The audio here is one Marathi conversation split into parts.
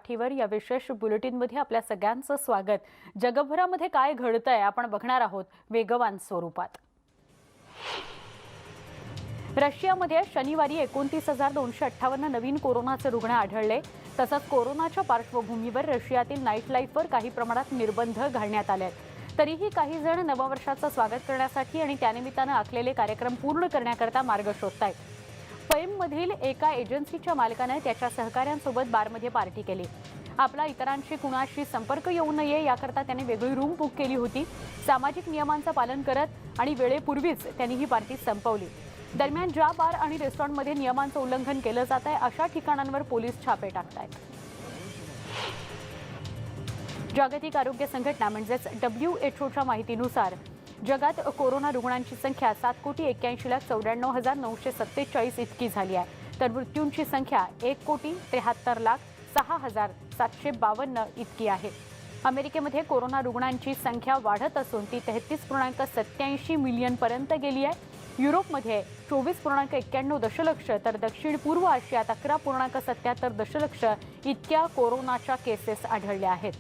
काठीवर या विशेष बुलेटिनमध्ये आपल्या सगळ्यांचं स्वागत। जगभरामध्ये काय घडतंय आपण बघणार आहोत वेगवान स्वरूपात। रशियामध्ये शनिवारी 29,258 नवीन कोरोनाचे रुग्ण आढळले। तसंच कोरोनाच्या पार्श्वभूमीवर रशियातील नाईट लाईफवर काही प्रमाणात निर्बंध घालण्यात आले। तरीही काही जण नववर्षाचं स्वागत करण्यासाठी आणि त्यानिमित्ताने आखलेले कार्यक्रम पूर्ण करण्याकरता मार्ग शोधतायत। फैममधील एका एजन्सीच्या मालकाने त्याच्या सहकाऱ्यांसोबत बारमध्ये पार्टी केली। आपला इतरांशी कुणाशी संपर्क येऊ नये याकरता त्याने वेगळी रूम बुक केली होती। सामाजिक नियमांचं पालन करत आणि वेळेपूर्वीच त्यांनी ही पार्टी संपवली। दरम्यान ज्या बार आणि रेस्टॉरंटमध्ये नियमांचं उल्लंघन केलं जात आहे अशा ठिकाणांवर पोलीस छापे टाकतायत। जागतिक आरोग्य संघटना म्हणजेच WHO च्या माहितीनुसार जगात कोरोना रुग्णांची संख्या 7,81,94,947 इतकी झाली आहे, तर मृत्यूंची संख्या 1,73,06,752 इतकी आहे। अमेरिकेमध्ये कोरोना रुग्णांची संख्या वाढत असून ती 33.87 मिलियन पर्यंत गेली आहे। युरोपमध्ये 24.91 दशलक्ष तर दक्षिण पूर्व आशियात 11.77 दशलक्ष इतक्या कोरोनाच्या केसेस आढळल्या आहेत।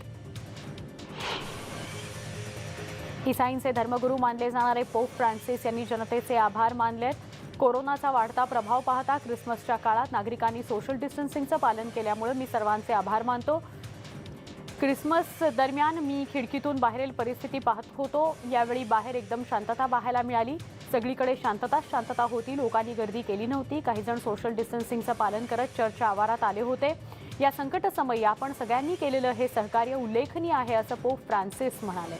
ईसाईंचे धर्मगुरू मानले जाणारे पोप फ्रान्सिस यांनी जनतेचे आभार मानलेत। कोरोनाचा वाढता प्रभाव पाहता ख्रिसमसच्या काळात नागरिकांनी सोशल डिस्टन्सिंगचं पालन केल्यामुळे मी सर्वांचे आभार मानतो। ख्रिसमस दरम्यान मी खिडकीतून बाहेरील परिस्थिती पाहत होतो। यावेळी बाहेर एकदम शांतता पाहायला मिळाली। सगळीकडे शांतता होती। लोकांनी गर्दी केली नव्हती। काही जण सोशल डिस्टन्सिंगचं पालन करत चर्चच्या आवारात आले होते। या संकट समयी आपण सगळ्यांनी केलेलं हे सहकार्य उल्लेखनीय आहे असं पोप फ्रान्सिस म्हणाले।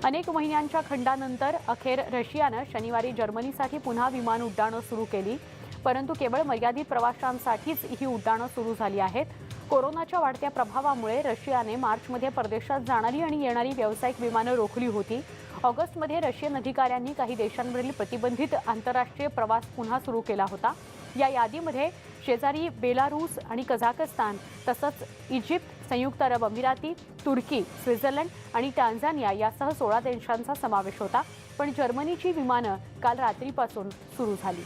अनेक महिन्यांच्या खंडानंतर अखेर रशियानं शनिवारी जर्मनीसाठी पुन्हा विमान उड्डाणं सुरू केली, परंतु केवळ मर्यादित प्रवाशांसाठीच ही उड्डाणं सुरू झाली आहेत। कोरोनाच्या वाढत्या प्रभावामुळे रशियाने मार्चमध्ये परदेशात जाणारी आणि येणारी व्यावसायिक विमानं रोखली होती। ऑगस्टमध्ये रशियन अधिकाऱ्यांनी काही देशांवरील प्रतिबंधित आंतरराष्ट्रीय प्रवास पुन्हा सुरू केला होता। या यादीमध्ये शेजारी बेलारूस आणि कझाकस्तान तसंच इजिप्त, संयुक्त अरब अमिराती, तुर्की, स्वित्झर्लंड आणि टांझानिया यासह 16 देशांचा समावेश होता। पण जर्मनीची विमानं काल रात्रीपासून सुरू झाली।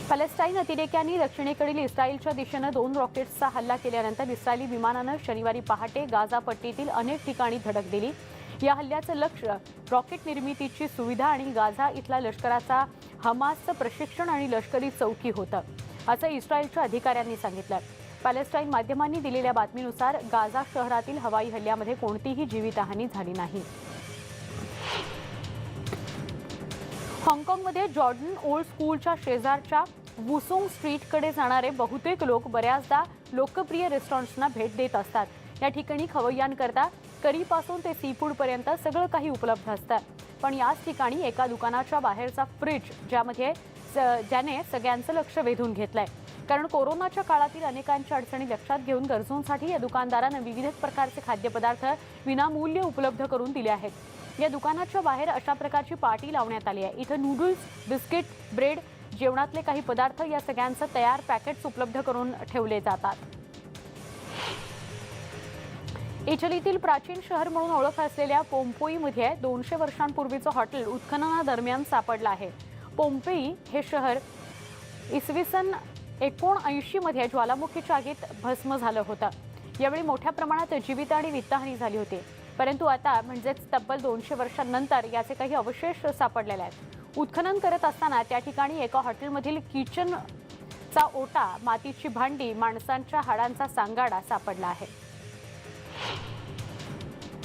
पॅलेस्टाईन अतिरेक्यांनी दक्षिणेकडील इस्रायलच्या दिशेने 2 रॉकेट्सचा हल्ला केल्यानंतर इस्रायली विमानानं शनिवारी पहाटे गाझा पट्टीतील अनेक ठिकाणी धडक दिली। या हल्ल्याचं लक्ष्य रॉकेट निर्मितीची सुविधा आणि गाझा इथला लष्कराचा हमासचं प्रशिक्षण आणि लष्करी चौकी होतं, असं इस्रायलच्या अधिकाऱ्यांनी सांगितलं। पॅलेस्टाईन माध्यमांनी दिलेल्या बातमीनुसार गाझा शहरातील हवाई हल्ल्यामध्ये कोणतीही जीवितहानी झाली नाही। हाँगकाँगमध्ये जॉर्डन ओल्ड स्कूलच्या शेजारच्या वुसोंग स्ट्रीटकडे जाणारे बहुतेक लोक बऱ्याचदा लोकप्रिय रेस्टॉरंट्सना भेट देत असतात। या ठिकाणी खवय्यांकरता करीपासून ते सीफूड पर्यंत सगळं काही उपलब्ध असतं। पण याच ठिकाणी एका दुकानाच्या बाहेरचा फ्रिज ज्याने सगळ्यांचं लक्ष वेधून घेतलंय, कारण कोरोनाच्या काळातील अनेकांच्या अडचणी लक्षात घेऊन गरजूंसाठी या दुकानदारानं विविध प्रकारचे खाद्यपदार्थ विनामूल्य उपलब्ध करून दिले आहेत। या दुकानाच्या बाहेर अशा प्रकारची पार्टी लावण्यात आली आहे। इथं नूडल्स, बिस्किट, ब्रेड, जेवणातले काही पदार्थ या सगळ्यांचं तयार पॅकेट्स उपलब्ध करून ठेवले जातात। इटलीतील प्राचीन शहर म्हणून ओळख असलेल्या पोम्पेईमध्ये 200 वर्षांपूर्वीचं हॉटेल उत्खननादरम्यान सापडलं आहे। पोम्पेई हे शहर इसवी सन 1979 मध्ये ज्वालामुखीच्या आगीत भस्म झालं होतं। यावेळी मोठ्या प्रमाणात जीवित आणि वित्तहानी झाली होती, परंतु आता म्हणजेच तब्बल 200 वर्षांनंतर याचे काही अवशेष सापडलेले आहेत। उत्खनन करत असताना त्या ठिकाणी एका हॉटेलमधील किचनचा ओटा, मातीची भांडी, माणसांच्या हाडांचा सांगाडा सापडला आहे।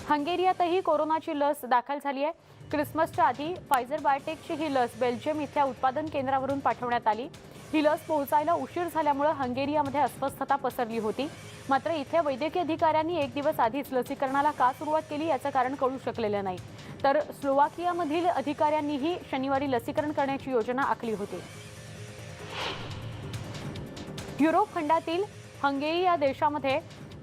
हंगेरियातही कोरोनाची लस दाखल झाली आहे। ख्रिसमसच्या आधी फायझर बायोटेकची ही लस बेल्जियम इथल्या उत्पादन केंद्रावरून पाठवण्यात आली। ही लस पोहोचायला उशीर झाल्यामुळे हंगेरियामध्ये अस्वस्थता पसरली होती। मात्र इथल्या वैद्यकीय अधिकाऱ्यांनी 1 दिवस आधीच लसीकरणाला का सुरुवात केली याचं कारण कळू शकलेलं नाही, तर स्लोवाकियामधील अधिकाऱ्यांनीही शनिवारी लसीकरण करण्याची योजना आखली होती। युरोप खंडातील हंगेरी या देशामध्ये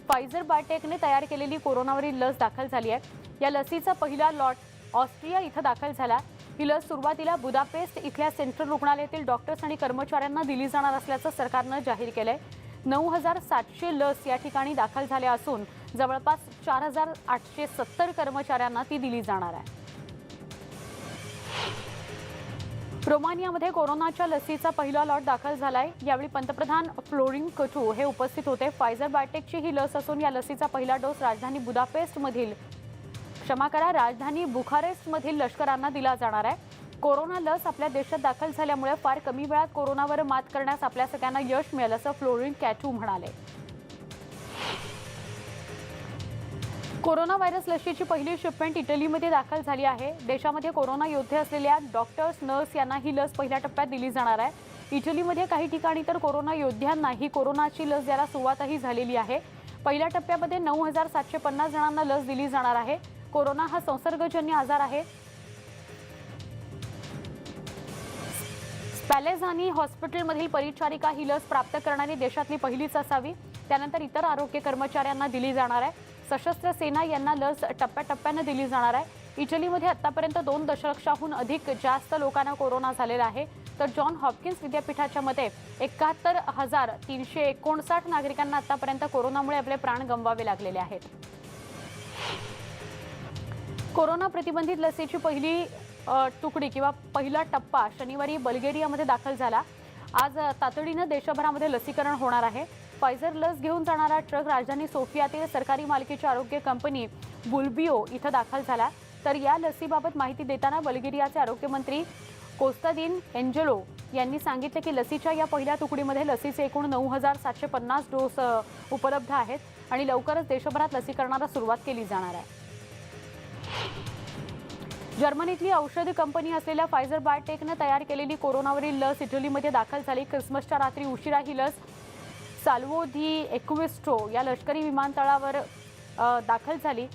फायझर बायोटेकने तयार केलेली कोरोनावरील लस दाखल झाली आहे। या लसीचा पहिला लॉट ऑस्ट्रिया इथं दाखल झाला। ही लस सुरुवातीला बुदापेस्ट इथल्या सेंट्रल रुग्णालयातील डॉक्टर्स आणि कर्मचाऱ्यांना दिली जाणार असल्याचं सरकारनं जाहीर केलंय। 9,700 लस या ठिकाणी दाखल झाल्या असून जवळपास 4,870 कर्मचाऱ्यांना ती दिली जाणार आहे। रोमानियामध्ये कोरोनाच्या लसीचा पहिला लॉट दाखल झालाय। यावेळी पंतप्रधान फ्लोरिन कटू हे उपस्थित होते। फायझर बायोटेकची ही लस असून या लसीचा पहिला डोस राजधानी बुखारेस्टमधील लष्करांना दिला जाणार आहे। कोरोना लस आपल्या देशात दाखल झाल्यामुळे फार कमी वेळात कोरोनावर मात करण्यास आपल्या सगळ्यांना यश मिळेल असं फ्लोरिन कॅटू म्हणाले। कोरोना व्हायरस लसीची पहिली शिपमेंट इटलीमध्ये दाखल झाली आहे। देशामध्ये कोरोना योद्धे असलेल्या डॉक्टर्स, नर्स यांना ही लस पहिल्या टप्प्यात दिली जाणार आहे। इटलीमध्ये काही ठिकाणी तर कोरोना योद्ध्यांनाही कोरोनाची लस द्यायला सुरुवातही झालेली आहे। पहिल्या टप्प्यामध्ये 9750 जणांना लस दिली जाणार आहे। कोरोना हा संसर्गजन्य आजार आहे। स्पॅलेझानी हॉस्पिटलमधील परिचारिका ही लस प्राप्त करणारी देशातली पहिलीच असावी। त्यानंतर इतर आरोग्य कर्मचाऱ्यांना दिली जाणार आहे। सशस्त्र सेना यांना लस टप्प्याटप्प्याने दिली जाणार आहे। इटलीमध्ये आतापर्यंत 2 दशलक्षाहून जास्त लोकांना कोरोना झालेला आहे। तर जॉन हॉपकिन्स विद्यापीठाच्या मते 71,359 नागरिकांना आतापर्यंत कोरोनामुळे आपले प्राण गमवावे लागलेले आहेत। कोरोना प्रतिबंधित लसीची पहिली तुकडी किंवा पहिला टप्पा शनिवारी बल्गेरियामध्ये दाखल झाला। आज तातडीने देशभरामध्ये लसीकरण होणार आहे। फायझर लस घेऊन जाणारा ट्रक राजधानी सोफियातील सरकारी मालकीची आरोग्य कंपनी बुल्बिओ इथं दाखल झाला। तर या लसीबाबत माहिती देताना बल्गेरियाचे आरोग्य मंत्री कोस्तादिन एंजेलो यांनी सांगितले की लसीच्या या पहिल्या तुकडीमध्ये लसीचे एकूण 9750 डोस उपलब्ध आहेत आणि लवकरच देशभरात लसीकरणाला सुरुवात केली जाणार आहे। जर्मनीतली औषध कंपनी असलेल्या फायझर बायोटेकने तयार केलेली कोरोनावरील लस इटलीमध्ये दाखल झाली। ख्रिसमसच्या रात्री उशिरा ही लस साल्वो दी एक्विस्टो या लष्करी विमानतळावर दाखल झाली।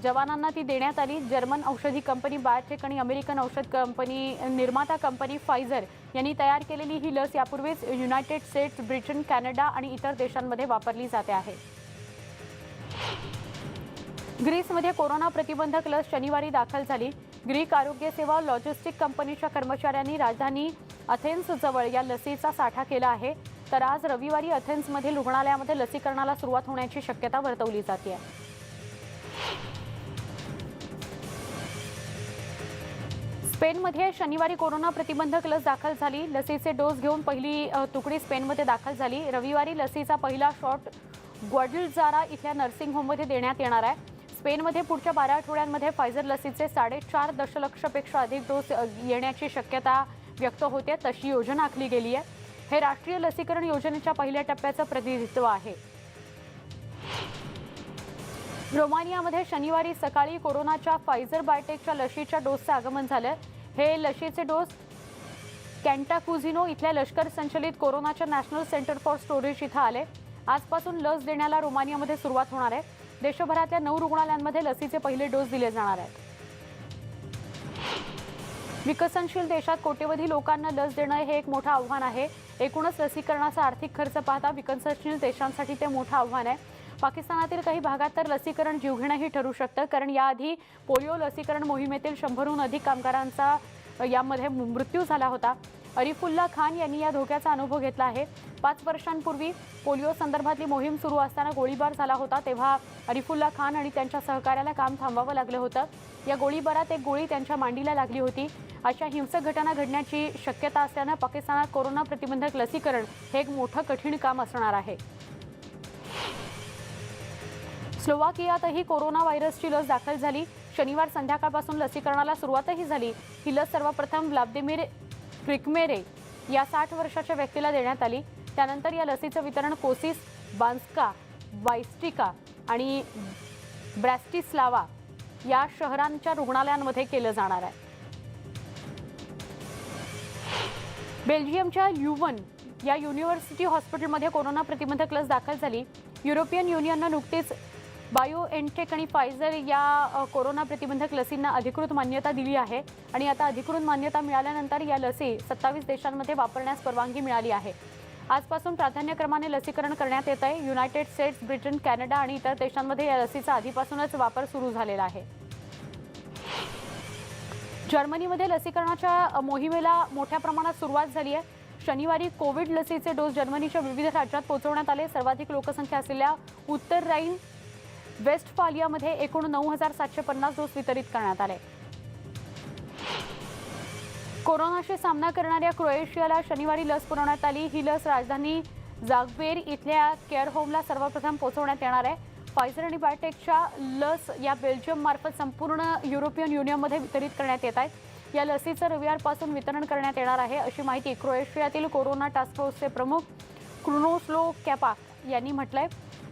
जवानांना ती देण्यात आली। जर्मन औषधी कंपनी बायोटेक आणि अमेरिकन औषध कंपनी निर्माता कंपनी फायझर यांनी तयार केलेली ही लस यापूर्वीच युनायटेड स्टेट्स, ब्रिटन, कॅनडा आणि इतर देशांमध्ये वापरली जाते आहे। ग्रीसमध्ये कोरोना प्रतिबंधक लस शनिवारी दाखल झाली। ग्रीक आरोग्य सेवा लॉजिस्टिक कंपनीच्या कर्मचाऱ्यांनी राजधानी अथेन्स जवळ या लसीचा साठा केला आहे। तर आज रविवारी अथेन्समधील रुग्णालयामध्ये लसीकरणाला सुरुवात होण्याची शक्यता वर्तवली जाते। स्पेनमध्ये शनिवारी कोरोना प्रतिबंधक लस दाखल झाली। लसीचे डोस घेऊन पहिली तुकडी स्पेनमध्ये दाखल झाली। रविवारी लसीचा पहिला शॉट ग्वाडलजारा इथल्या नर्सिंग होममध्ये देण्यात येणार आहे। स्पेनमध्ये पुढच्या 12 आठवड्यांमध्ये फायझर लसीचे 4.5 दशलक्षपेक्षा अधिक डोस येण्याची शक्यता व्यक्त होते, तशी योजना आखली गेली आहे। हे राष्ट्रीय लसीकरण योजनेच्या पहिल्या टप्प्याचं प्रतिनिधित्व आहे। रोमानियामध्ये शनिवारी सकाळी कोरोनाच्या फायझर बायोटेकच्या लशीच्या डोसचं आगमन झालं। हे लशीचे डोस कॅन्टाकुझिनो इथल्या लष्कर संचलित कोरोनाच्या नॅशनल सेंटर फॉर स्टोरेज इथं आले। आजपासून लस देण्याला रोमानियामध्ये सुरुवात होणार आहे। देशभरातल्या 9 रुग्णालयांमध्ये लसीचे पहिले डोस दिले जाणार आहेत। विकसनशील देशात कोट्यवधी लोकांना लस देणं हे एक मोठं आव्हान आहे। एकूणच लसीकरणाचा आर्थिक खर्च पाहता विकसनशील देशांसाठी ते मोठं आव्हान आहे। पाकिस्तानातील काही भागात तर लसीकरण जीवघेणंही ठरू शकतं, कारण याआधी पोलिओ लसीकरण मोहिमेतील 100हून अधिक कामगारांचा यामध्ये मृत्यू झाला होता। अरिफुल्ला खान यांनी या धोक्याचा अनुभव घेतला आहे। 5 वर्षांपूर्वी पोलिओ संदर्भातली मोहीम सुरू असताना गोळीबार झाला होता, तेव्हा अरिफुल्ला खान आणि त्यांच्या सहकार्याला काम थांबवावं लागलं होतं। या गोळीबारात एक गोळी त्यांच्या मांडीला लागली होती। अशा हिंसक घटना घडण्याची शक्यता असल्यानं पाकिस्तानात कोरोना प्रतिबंधक लसीकरण हे एक मोठं कठीण काम असणार आहे। स्लोवाकियातही कोरोना व्हायरसची लस दाखल झाली। शनिवार संध्याकाळपासून लसीकरणाला सुरुवातही झाली। ही लस सर्वप्रथम व्लादिमीर क्रिकमेरे या 60 वर्षाच्या व्यक्तीला देण्यात आली। त्यानंतर या लसीचं वितरण कोसिस, बान्स्का, वाइस्टिका आणि ब्रॅस्टिस्लावा या शहरांच्या रुग्णालयांमध्ये केलं जाणार आहे। बेल्जियमच्या ल्युवन या युनिव्हर्सिटी हॉस्पिटलमध्ये कोरोना प्रतिबंधक लस दाखल झाली। युरोपियन युनियनने नुकतीच बायोएनटेक आणि फायझर या कोरोना प्रतिबंधक लसींना अधिकृत मान्यता दिली आहे आणि आता अधिकृत मान्यता मिळाल्यानंतर या लसी 27 देशांमध्ये वापरण्यास परवानगी मिळाली आहे। आजपासून प्राधान्यक्रमाने लसीकरण करण्यात येत आहे। युनायटेड स्टेट्स, ब्रिटन, कॅनडा आणि इतर देशांमध्ये या लसीचा आधीपासूनच वापर सुरू झालेला आहे। जर्मनीमध्ये लसीकरणाच्या मोहिमेला मोठ्या प्रमाणात सुरुवात झाली आहे। शनिवारी कोविड लसीचे डोस जर्मनीच्या विविध राज्यात पोहोचवण्यात आले। सर्वाधिक लोकसंख्या असलेल्या उत्तर राईन वेस्टफालियामध्ये एकूण 9750 डोस वितरित करण्यात आले। कोरोनाशी सामना करणाऱ्या क्रोएशियाला शनिवारी लस पुरवण्यात आली। ही लस राजधानी जाग्रेब इथल्या केअर होमला सर्वप्रथम पोहोचवण्यात येणार आहे। फायझर आणि बायोटेकच्या लस या बेल्जियम मार्फत संपूर्ण युरोपियन युनियनमध्ये वितरित करण्यात येत आहेत। या लसीचं रविवारपासून वितरण करण्यात येणार आहे, अशी माहिती क्रोएशियातील कोरोना टास्क फोर्सचे प्रमुख क्रुनोस्लो कॅपाक यांनी म्हटलंय।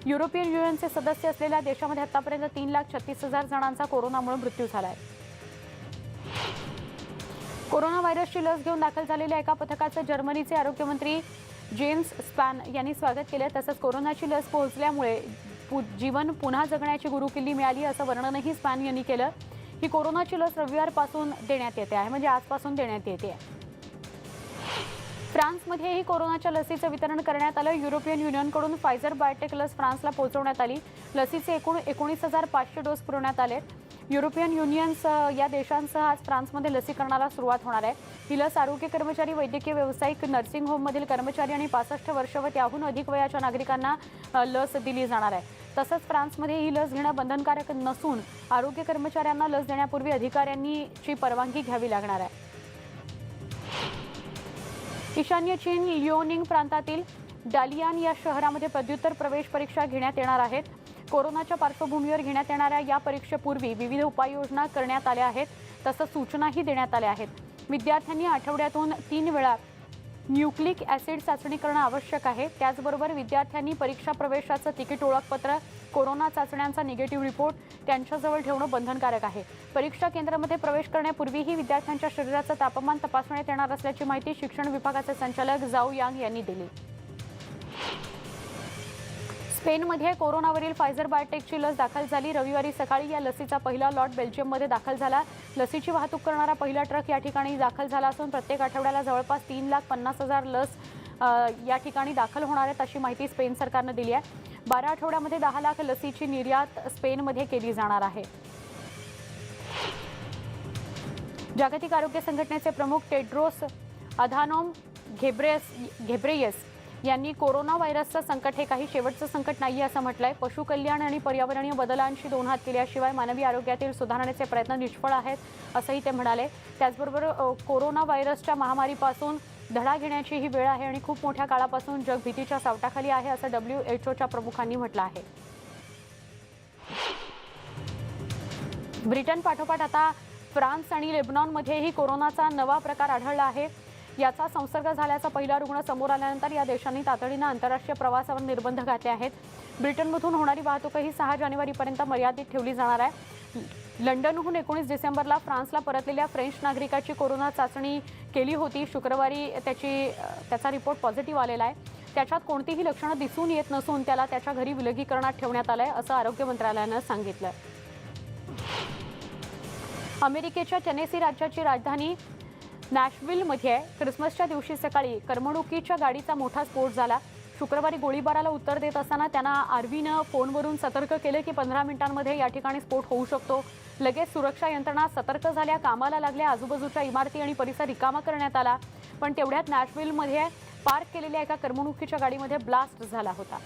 युरोपियन युनियनचे सदस्य असलेल्या देशामध्ये आतापर्यंत 3,36,000 जणांचा कोरोनामुळे मृत्यू झाला आहे। कोरोना व्हायरसची लस घेऊन दाखल झालेल्या एका पथकाचं जर्मनीचे आरोग्यमंत्री जेम्स स्पॅन यांनी स्वागत केलं। तसंच कोरोनाची लस पोहोचल्यामुळे जीवन पुन्हा जगण्याची गुरुकिल्ली मिळाली असं वर्णनही स्पॅन यांनी केलं। ही कोरोनाची लस रविवारपासून देण्यात येते आहे, म्हणजे आजपासून देण्यात येते आहे। फ्रान्समध्येही कोरोनाच्या लसीचं वितरण करण्यात आलं। युरोपियन युनियनकडून फायझर बायोटेक लस फ्रान्सला पोहोचवण्यात आली। लसीचे एकूण 19,500 डोस पुरवण्यात आले। युरोपियन युनियन या देशांसह आज फ्रान्समध्ये लसीकरणाला सुरुवात होणार आहे। ही लस आरोग्य कर्मचारी, वैद्यकीय व्यावसायिक, नर्सिंग होममधील कर्मचारी आणि 65 वर्ष व त्याहून अधिक वयाच्या नागरिकांना लस दिली जाणार आहे। तसंच फ्रान्समध्ये ही लस घेणं बंधनकारक नसून आरोग्य कर्मचाऱ्यांना लस देण्यापूर्वी अधिकाऱ्यांची परवानगी घ्यावी लागणार आहे। ईशान्य चीन लिओनिंग प्रांतातील डालियान या शहरामध्ये पदव्युत्तर प्रवेश परीक्षा घेण्यात येणार आहेत। कोरोनाच्या पार्श्वभूमीवर घेण्यात येणाऱ्या या परीक्षेपूर्वी विविध उपाययोजना करण्यात आल्या आहेत, तसंच सूचनाही देण्यात आल्या आहेत। विद्यार्थ्यांनी आठवड्यातून 3 वेळा न्यूक्लिक ॲसिड चाचणी करणं आवश्यक आहे। त्याचबरोबर विद्यार्थ्यांनी परीक्षा प्रवेशाचं तिकीट, ओळखपत्र, कोरोना चाचण्यांचा निगेटिव्ह रिपोर्ट त्यांच्याजवळ ठेवणं बंधनकारक आहे। परीक्षा केंद्रामध्ये प्रवेश करण्यापूर्वीही विद्यार्थ्यांच्या शरीराचं तापमान तपासण्यात येणार असल्याची माहिती शिक्षण विभागाचे संचालक झाओ यांग यांनी दिली। स्पेनमध्ये कोरोनावरील फायझर बायोटेकची लस दाखल झाली। रविवारी सकाळी या लसीचा पहिला लॉट बेल्जियममध्ये दाखल झाला। लसीची वाहतूक करणारा पहिला ट्रक या ठिकाणी दाखल झाला असून प्रत्येक आठवड्याला जवळपास 3,50,000 लस या ठिकाणी दाखल होणार आहेत, अशी माहिती स्पेन सरकारनं दिली आहे। 12 आठवड्यामध्ये 10 लाख लसीची निर्यात स्पेनमध्ये केली जाणार आहे। जागतिक आरोग्य संघटनेचे प्रमुख टेड्रोस अधानोम घेब्रेयेसस यांनी कोरोना व्हायरसचं संकट हे काही शेवटचं संकट नाही असं म्हटलंय। पशु कल्याण आणि पर्यावरणीय बदलांशी दोन हात केल्याशिवाय मानवी आरोग्यातील सुधारणेचे प्रयत्न निष्फळ आहेत, असंही ते म्हणाले। त्याचबरोबर कोरोना व्हायरसच्या महामारीपासून धडा घेण्याची ही वेळ आहे आणि खूप मोठ्या काळापासून जग भीतीच्या सावटाखाली आहे, असं WHO प्रमुखांनी म्हटलं आहे। ब्रिटन पाठोपाठ आता फ्रान्स आणि लेबनॉनमध्येही कोरोनाचा नवा प्रकार आढळला आहे। याचा संसर्ग झाल्याचा पहिला रुग्ण समोर आल्यानंतर या देशांनी तातडीनं आंतरराष्ट्रीय प्रवासावर निर्बंध घातले आहेत। ब्रिटनमधून होणारी वाहतूकही 6 जानेवारीपर्यंत मर्यादित ठेवली जाणार आहे। लंडनहून 19 डिसेंबरला फ्रान्सला परतलेल्या फ्रेंच नागरिकाची कोरोना चाचणी केली होती। शुक्रवारी त्याचा रिपोर्ट पॉझिटिव्ह आलेला आहे। त्याच्यात कोणतीही लक्षणं दिसून येत नसून त्याला त्याच्या घरी विलगीकरणात ठेवण्यात आलंय, असं आरोग्य मंत्रालयानं सांगितलं। अमेरिकेच्या टेनेसी राज्याची राजधानी नॅशव्हिलमध्ये ख्रिसमसच्या दिवशी सकाळी करमणुकीच्या गाडीचा मोठा स्फोट झाला। शुक्रवारी गोळीबाराला उत्तर देत असताना त्यांना आरव्हीनं फोनवरून सतर्क केलं की 15 मिनिटांमध्ये या ठिकाणी स्फोट होऊ शकतो। लगेच सुरक्षा यंत्रणा सतर्क झाल्या, कामाला लागल्या। आजूबाजूच्या इमारती आणि परिसर रिकामा करण्यात आला, पण तेवढ्यात नॅशव्हिलमध्ये पार्क केलेल्या एका करमणुकीच्या गाडीमध्ये ब्लास्ट झाला होता।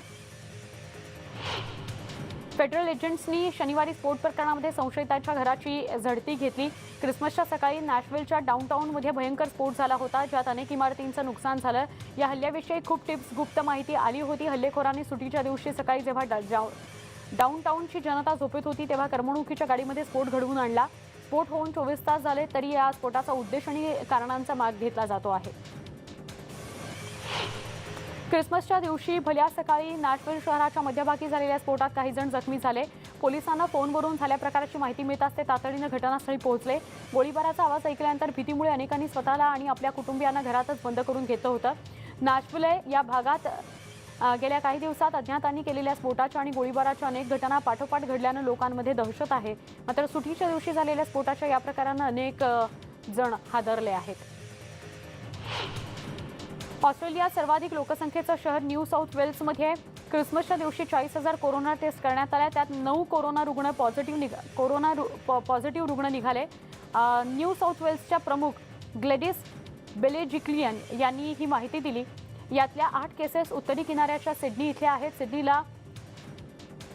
फेडरल एजंट्सनी शनिवारी स्फोट प्रकरणामध्ये संशयिताच्या घराची झडती घेतली। ख्रिसमसच्या सकाळी नॅशव्हिलच्या डाऊनटाऊनमध्ये भयंकर स्फोट झाला होता, ज्यात अनेक इमारतींचं नुकसान झालं। या हल्ल्याविषयी खूप गुप्त माहिती आली होती। हल्लेखोरांनी सुटीच्या दिवशी सकाळी जेव्हा डाऊनटाऊनची जनता झोपेत होती तेव्हा करमणुकीच्या गाडीमध्ये स्फोट घडवून आणला। स्फोट होऊन 24 तास झाले तरी या स्फोटाचा उद्देश आणि कारणांचा माग घेतला जातो आहे। ख्रिसमसच्या दिवशी भल्या सकाळी नॅशव्हिल शहराच्या मध्यभागी झालेल्या स्फोटात काही जण जखमी झाले। पोलिसांना फोनवरून झाल्या प्रकारची माहिती मिळताच ते तातडीनं घटनास्थळी पोहोचले। गोळीबाराचा आवाज ऐकल्यानंतर भीतीमुळे अनेकांनी स्वतःला आणि आपल्या कुटुंबियांना घरातच बंद करून घेतलं होतं। नॅशव्हिल या भागात गेल्या काही दिवसात अज्ञातांनी केलेल्या स्फोटाच्या आणि गोळीबाराच्या अनेक घटना पाठोपाठ घडल्यानं लोकांमध्ये दहशत आहे। मात्र सुटीच्या दिवशी झालेल्या स्फोटाच्या या प्रकारानं अनेक जण हादरले आहेत। ऑस्ट्रेलियात सर्वाधिक लोकसंख्येचं शहर न्यू साऊथ वेल्समध्ये ख्रिसमसच्या दिवशी 40,000 कोरोना टेस्ट करण्यात आल्या। त्यात 9 कोरोना पॉझिटिव्ह रुग्ण निघाले। न्यू साऊथ वेल्सच्या प्रमुख ग्लेडिस बेलेजिक्लियन यांनी ही माहिती दिली। यातल्या 8 केसेस उत्तरी किनाऱ्याच्या सिडनी इथल्या आहेत। सिडनीला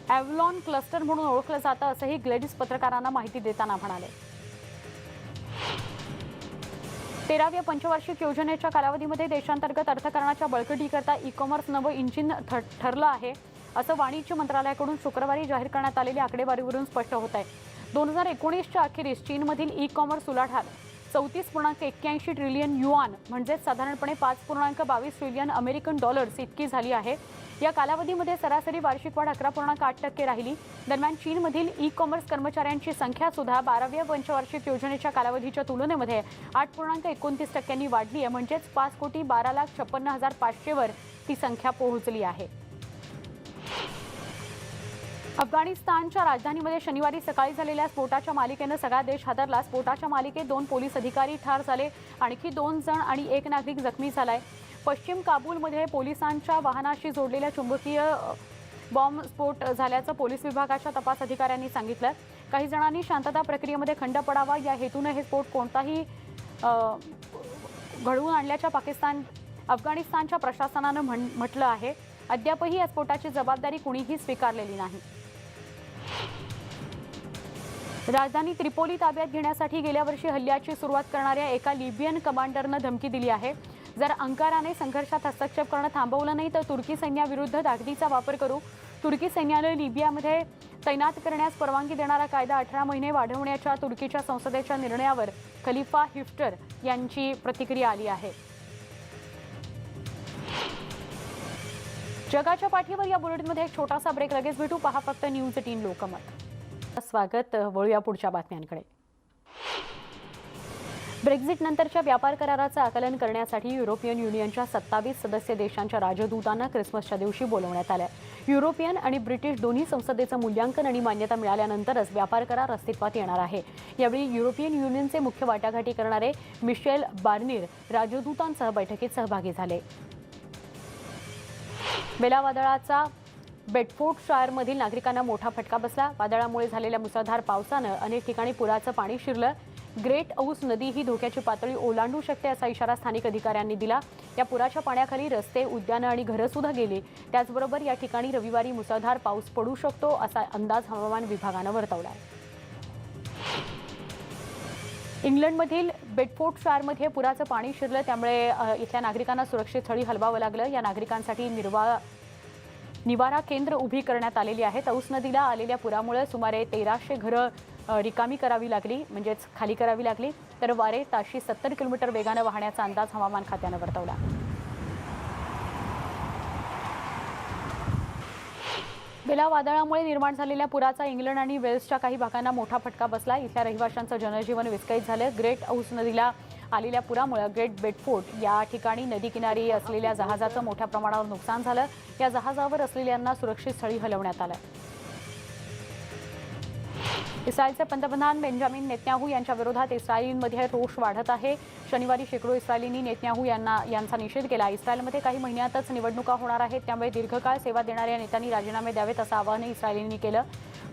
ॲव्हलॉन क्लस्टर म्हणून ओळखलं जातं, असंही ग्लेडिस पत्रकारांना माहिती देताना म्हणाले। 13व्या पंचवार्षिक योजनेच्या कालावधीमध्ये देशांतर्गत अर्थकारणाच्या बळकटीकरता ई-कॉमर्स नवं इंजिन ठरलं आहे, असं वाणिज्य मंत्रालयाकडून शुक्रवारी जाहीर करण्यात आलेल्या आकडेवारीवरून स्पष्ट होत आहे. 2019च्या अखेरीस चीनमधील ई-कॉमर्स उलाढाल 34.81 ट्रिलियन युआन म्हणजेच साधारणपणे 5.22 ट्रिलियन अमेरिकन डॉलर्स इतकी झाली आहे. या कालावधीमध्ये सरासरी वार्षिक वाढ 11.8% राहिली. दरम्यान चीनमधील ई-कॉमर्स कर्मचाऱ्यांची संख्या सुद्धा 12व्या पंचवार्षिक योजनेच्या कालावधीच्या तुलनेमध्ये 8.29% वाढली आहे. म्हणजेच 5,12,56,500 वर ती संख्या पोहोचली आहे. अफगाणिस्तानच्या राजधानीमध्ये शनिवारी सकाळी झालेल्या स्फोटाच्या मालिकेनं सगळा देश हादरला. स्फोटाच्या मालिकेत 2 पोलीस अधिकारी ठार झाले, आणखी 2 जण आणि 1 नागरिक जखमी झालाय. पश्चिम काबूलमध्ये पोलिसांच्या वाहनाशी जोडलेल्या चुंबकीय बॉम्बस्फोट झाल्याचं पोलीस विभागाच्या तपास अधिकाऱ्यांनी सांगितलं. काही जणांनी शांतता प्रक्रियेमध्ये खंड पडावा या हेतूने हे स्फोट कोणताही घडवून आणल्याच्या अफगाणिस्तानच्या प्रशासनानं म्हटलं आहे. अद्यापही या स्फोटाची जबाबदारी कुणीही स्वीकारलेली नाही. राजधानी त्रिपोली ताब्यात घेण्यासाठी गेल्या वर्षी हल्ल्याची सुरुवात करणाऱ्या एका लिबियन कमांडरनं धमकी दिली आहे. जर अंकाराने संघर्षात हस्तक्षेप करणं थांबवलं नाही तर तुर्की सैन्याविरुद्ध ताकदीचा वापर करू. तुर्की सैन्याने लिबियामध्ये तैनात करण्यास परवानगी देणारा कायदा 18 महिने वाढवण्याच्या तुर्कीच्या संसदेच्या निर्णयावर खलिफा हिफ्टर यांची प्रतिक्रिया आली आहे. जगाच्या पाठीवर या बुलेटिनमध्ये एक छोटासा ब्रेक. लगेच भेटू. पहा फक्त न्यूज 18 लोकमत. स्वागत. वळूया पुढच्या बातम्यांकडे. ब्रेक्झिट नंतरच्या व्यापार कराराचं आकलन करण्यासाठी युरोपियन युनियनच्या 27 सदस्य देशांच्या राजदूतांना ख्रिसमसच्या दिवशी बोलवण्यात आलं. युरोपियन आणि ब्रिटिश दोन्ही संसदेचं मूल्यांकन आणि मान्यता मिळाल्यानंतरच व्यापार करार अस्तित्वात येणार आहे. यावेळी युरोपियन युनियनचे मुख्य वाटाघाटी करणारे मिशेल बार्नियर राजदूतांसह बैठकीत सहभागी झाले. बेला वादळाचा बेडफोर्डशायरमधील नागरिकांना मोठा फटका बसला. वादळामुळे झालेल्या मुसळधार पावसानं अनेक ठिकाणी पुराचं पाणी शिरलं. ग्रेट औस नदी ही धोक्याची पातळी ओलांडू शकते असा इशारा स्थानिक अधिकाऱ्यांनी दिला. या पुराच्या पाण्याखाली रस्ते, उद्यानं आणि घरं सुद्धा गेली. त्याचबरोबर या ठिकाणी रविवारी मुसळधार पाऊस पडू शकतो असा अंदाज हवामान विभागानं वर्तवला आहे. इंग्लंडमधील बेडफोर्डशायरमध्ये पुराचं पाणी शिरलं, त्यामुळे इथल्या नागरिकांना सुरक्षित स्थळी हलवावं लागलं. या नागरिकांसाठी निवारा केंद्र उभी करण्यात आलेली आहेत. औस नदीला आलेल्या पुरामुळे सुमारे 1300 घरं रिकामी करावी लागली, म्हणजेच खाली करावी लागली. तर वारे ताशी 70 किलोमीटर वेगानं वाहण्याचा अंदाज हवामान खात्यानं वर्तवला. बेला वादळामुळे निर्माण झालेल्या पुराचा इंग्लंड आणि वेल्सच्या काही भागांना मोठा फटका बसला. इथल्या रहिवाशांचं जनजीवन विस्कळीत झालं. ग्रेट औस नदीला आलेल्या पुरामुळे ग्रेट बेडफोर्ड या ठिकाणी नदीकिनारी असलेल्या जहाजाचं मोठ्या प्रमाणावर नुकसान झालं. या जहाजावर असलेल्यांना सुरक्षित स्थळी हलवण्यात आलं. इस्रायलचे पंतप्रधान बेंजामिन नेतन्याहू यांच्या विरोधात इस्रायलींमध्ये रोष वाढत आहे. शनिवारी शेकडो इस्रायलींनी नेतन्याहू यांचा निषेध केला. इस्रायलमध्ये काही महिन्यातच निवडणुका होणार आहेत, त्यामुळे दीर्घकाळ सेवा देणाऱ्या नेत्यांनी राजीनामे द्यावेत असं आवाहन इस्रायलींनी केलं.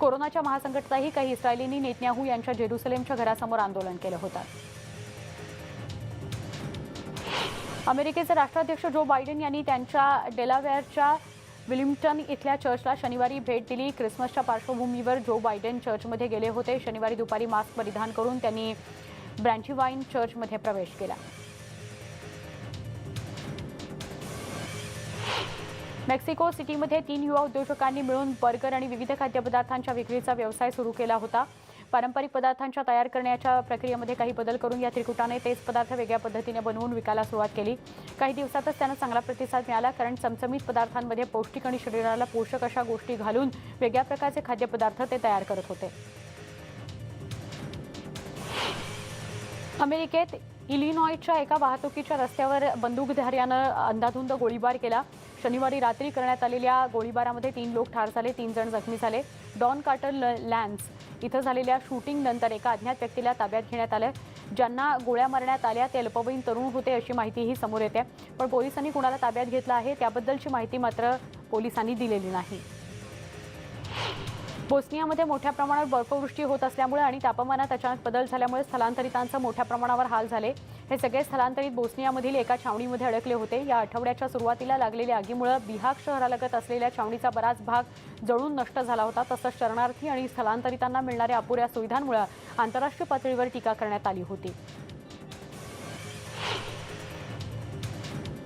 कोरोनाच्या महासंकटातही काही इस्रायलींनी नेतन्याहू यांच्या जेरुसलेमच्या घरासमोर आंदोलन केलं होतं. अमेरिकेचे राष्ट्राध्यक्ष जो बायडेन यांनी त्यांच्या डेलावेअरच्या विलिंग्टन इथल्या चर्चला शनिवारी भेट दिली. ख्रिसमसच्या पार्श्वभूमीवर जो बायडेन चर्चमध्ये गेले होते. शनिवारी दुपारी मास्क परिधान करून त्यांनी ब्रँडीवाईन चर्चमध्ये प्रवेश केला. मेक्सिको सिटीमध्ये 3 युवा उद्योजकांनी मिळून बर्गर आणि विविध खाद्यपदार्थांच्या विक्रीचा व्यवसाय सुरू केला होता. पारंपरिक पदार्थांच्या तयार करण्याच्या प्रक्रियेमध्ये काही बदल करून या त्रिकुटाने तेच पदार्थ वेगळ्या पद्धतीने बनवून विकायला सुरुवात केली. काही दिवसातच त्यांना चांगला प्रतिसाद मिळाला, कारण चमचमीत पदार्थांमध्ये पौष्टिक आणि शरीराला पोषक अशा गोष्टी घालून वेगळ्या प्रकारचे खाद्यपदार्थ ते तयार करत होते. अमेरिकेत इलिनॉयच्या एका वाहतुकीच्या रस्त्यावर बंदूकधाऱ्यानं अंधाधुंद गोळीबार केला. शनिवारी रात्री करण्यात आलेल्या गोळीबारामध्ये 3 लोक ठार झाले, 3 जण जखमी झाले. डॉन कार्टर लॅन्स इथं झालेल्या शूटिंग नंतर एका अज्ञात व्यक्तीला ताब्यात घेण्यात आलं. ज्यांना गोळ्या मारण्यात आल्या ते अल्पवयीन तरुण होते अशी माहितीही समोर येते. पण पोलिसांनी कुणाला ताब्यात घेतलं आहे त्याबद्दलची माहिती मात्र पोलिसांनी दिलेली नाही. बोस्नियामध्ये मोठ्या प्रमाणात बर्फवृष्टी होत असल्यामुळे आणि तापमानात अचानक बदल झाल्यामुळे स्थलांतरितांचे मोठ्या प्रमाणावर हाल झाले. हे सगळे स्थलांतरित बोस्नियामधील एका छावणीमध्ये अडकले होते. या आठवड्याच्या सुरुवातीला लागलेल्या आगीमुळे बिहाग शहरालगत असलेल्या छावणीचा बराच भाग जळून नष्ट झाला होता. तसंच शरणार्थी आणि स्थलांतरितांना मिळणाऱ्या अपुऱ्या सुविधांमुळे आंतरराष्ट्रीय पातळीवर टीका करण्यात आली होती.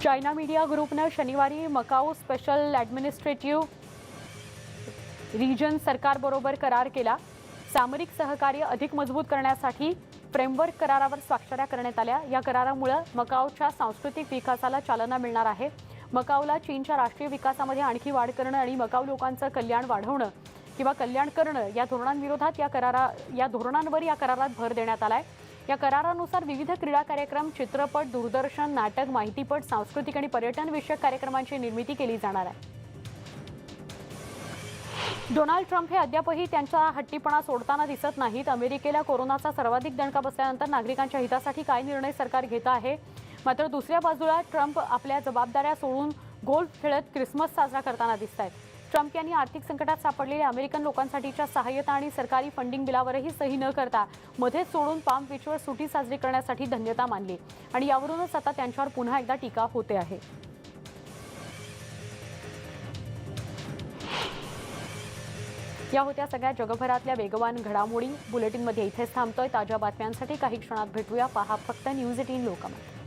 चायना मीडिया ग्रुपनं शनिवारी मकाऊ स्पेशल ॲडमिनिस्ट्रेटिव्ह रिजन सरकारबरोबर करार केला. सामरिक सहकार्य अधिक मजबूत करण्यासाठी फ्रेमवर्क करारावर स्वाक्षऱ्या करण्यात आल्या. या करारामुळे मकाऊच्या सांस्कृतिक विकासाला चालना मिळणार आहे. मकाऊला चीनच्या राष्ट्रीय विकासामध्ये आणखी वाढ करणं आणि मकाऊ लोकांचं कल्याण वाढवणं किंवा कल्याण करणं या धोरणांविरोधात या धोरणांवर या करारात भर देण्यात आलाय. या करारानुसार विविध क्रीडा कार्यक्रम, चित्रपट, दूरदर्शन, नाटक, माहितीपट, सांस्कृतिक आणि पर्यटन विषयक कार्यक्रमांची निर्मिती केली जाणार आहे. डोनाल्ड ट्रम्प हे अद्यापही त्यांचा हट्टीपणा सोडताना दिसत नाहीत. अमेरिकेला कोरोनाचा सर्वाधिक दणका बसल्यानंतर नागरिकांच्या हितासाठी काय निर्णय सरकार घेत आहे. मात्र दुसऱ्या बाजूला ट्रम्प आपल्या जबाबदाऱ्या सोडून गोल्फ खेळत क्रिसमस साजरा करताना दिसत आहेत. ट्रम्प यांनी आर्थिक संकटात सापडलेल्या अमेरिकन लोकांसाठीच्या सहाय्यता आणि सरकारी फंडिंग बिलावरही सही न करता मध्येच सोडून पाम बीचवर सुट्टी साजरी करण्यासाठी धन्यता मानली आणि यावरूनच आता त्यांच्यावर पुन्हा एकदा टीका होते आहे. या होत्या सगळ्या जगभरातल्या वेगवान घडामोडी. बुलेटिनमध्ये इथेच थांबतोय. ताज्या बातम्यांसाठी काही क्षणात भेटूया. पहा फक्त न्यूज 18 लोकमत.